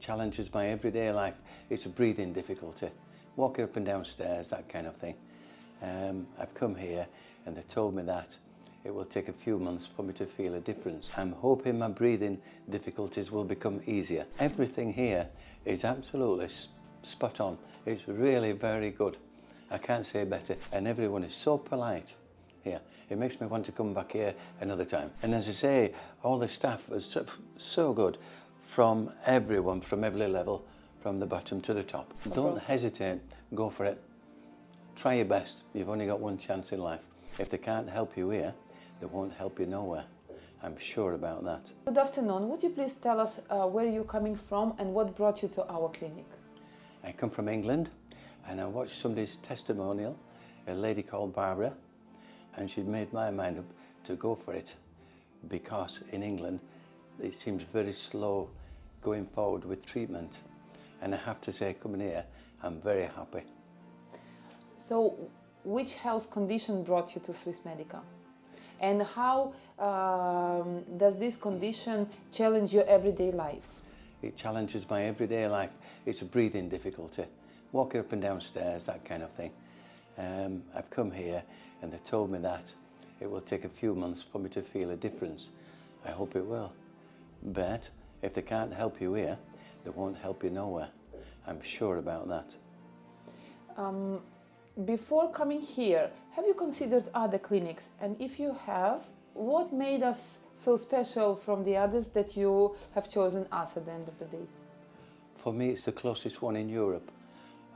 challenges my everyday life. It's a breathing difficulty, walking up and down stairs, that kind of thing. I've come here and they told me that it will take a few months for me to feel a difference. I'm hoping my breathing difficulties will become easier. Everything here is absolutely spot on. It's really very good. I can't say better. And everyone is so polite here. It makes me want to come back here another time. And as I say, all the staff are so good, from everyone, from every level, from the bottom to the top. Don't hesitate, go for it. Try your best. You've only got one chance in life. If they can't help you here, they won't help you nowhere. I'm sure about that. Good afternoon. Would you please tell us where you're coming from and what brought you to our clinic? I come from England and I watched somebody's testimonial, a lady called Barbara, and she'd made my mind up to go for it because in England it seems very slow going forward with treatment. And I have to say, coming here, I'm very happy. So, which health condition brought you to Swiss Medica? And how does this condition challenge your everyday life? It challenges my everyday life. It's a breathing difficulty, walking up and down stairs, that kind of thing. I've come here and they told me that it will take a few months for me to feel a difference. I hope it will. But if they can't help you here, they won't help you nowhere. I'm sure about that. Before coming here, have you considered other clinics? And if you have, what made us so special from the others that you have chosen us at the end of the day? For me, it's the closest one in Europe,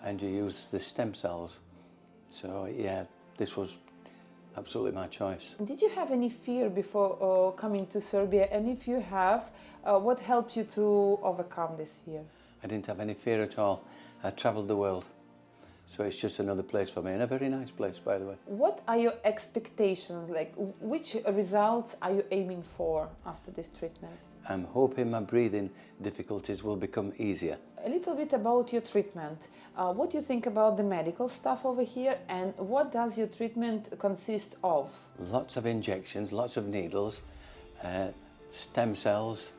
and you use the stem cells. So yeah, this was absolutely my choice. Did you have any fear before coming to Serbia? And if you have, what helped you to overcome this fear? I didn't have any fear at all. I travelled the world. So it's just another place for me, and a very nice place, by the way. What are your expectations? Like, which results are you aiming for after this treatment? I'm hoping my breathing difficulties will become easier. A little bit about your treatment. What do you think about the medical stuff over here, and what does your treatment consist of? Lots of injections, lots of needles, stem cells,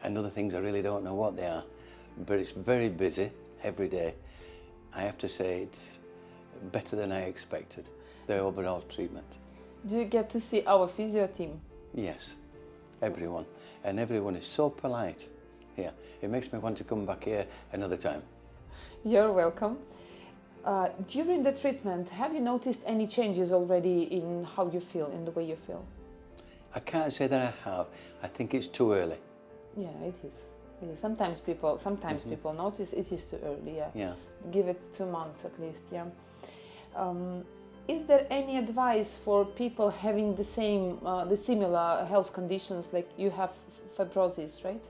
and other things I really don't know what they are. But it's very busy every day. I have to say it's better than I expected, the overall treatment. Do you get to see our physio team? Yes, everyone. And everyone is so polite here. It makes me want to come back here another time. You're welcome. During the treatment, have you noticed any changes already in how you feel, in the way you feel? I can't say that I have. I think it's too early. Yeah, it is. Sometimes people notice it is too early. Yeah. Give it 2 months at least. Yeah. Is there any advice for people having the similar health conditions, like you have fibrosis, right?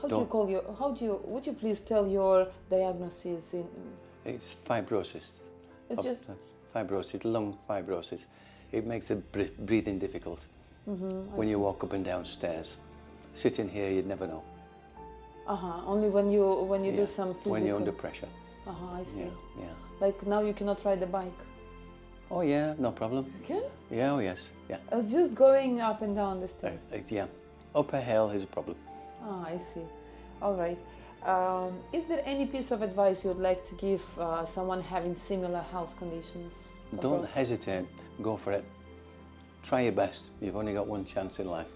Would you please tell your diagnosis? It's fibrosis. It's just fibrosis, lung fibrosis. It makes the breathing difficult when you walk up and down stairs. Sitting here, you'd never know. Only when you do some physical... When you're under pressure. I see. Yeah. Like now you cannot ride the bike. Oh yeah, no problem. You can? Yeah, oh yes, yeah. It's just going up and down the stairs. Yeah, up a hill is a problem. I see. All right. Is there any piece of advice you would like to give someone having similar health conditions? Don't hesitate, go for it. Try your best. You've only got one chance in life.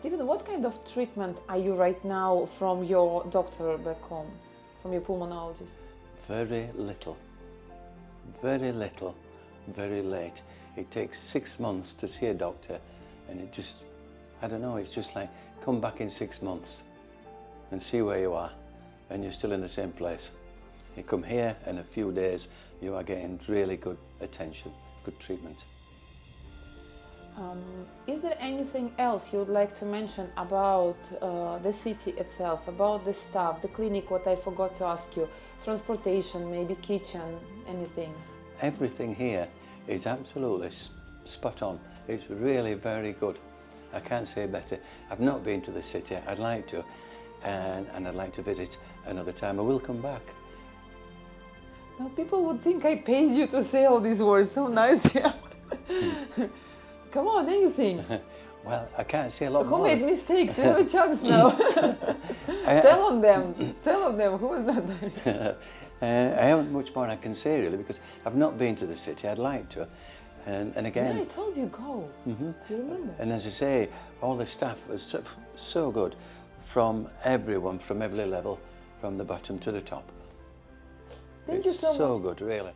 Stephen, what kind of treatment are you right now from your doctor back home, from your pulmonologist? Very little, very little, very late. It takes 6 months to see a doctor, and it just, I don't know, it's just like, come back in 6 months and see where you are, and you're still in the same place. You come here, in a few days, you are getting really good attention, good treatment. Is there anything else you would like to mention about the city itself, about the staff, the clinic, what I forgot to ask you, transportation, maybe kitchen, anything? Everything here is absolutely spot on. It's really very good. I can't say better. I've not been to the city, I'd like to, and I'd like to visit another time. I will come back. Now people would think I paid you to say all these words, so nice, yeah. Come on, anything. Well, I can't say a lot Who more. made mistakes? You have a chance now. Tell on them. Tell on them. Who was not there? I haven't much more I can say really, because I've not been to the city. I'd like to, and again. Yeah, I told you go. You remember? And as I say, all the staff was so good, from everyone, from every level, from the bottom to the top. Thank you so much. So good, really.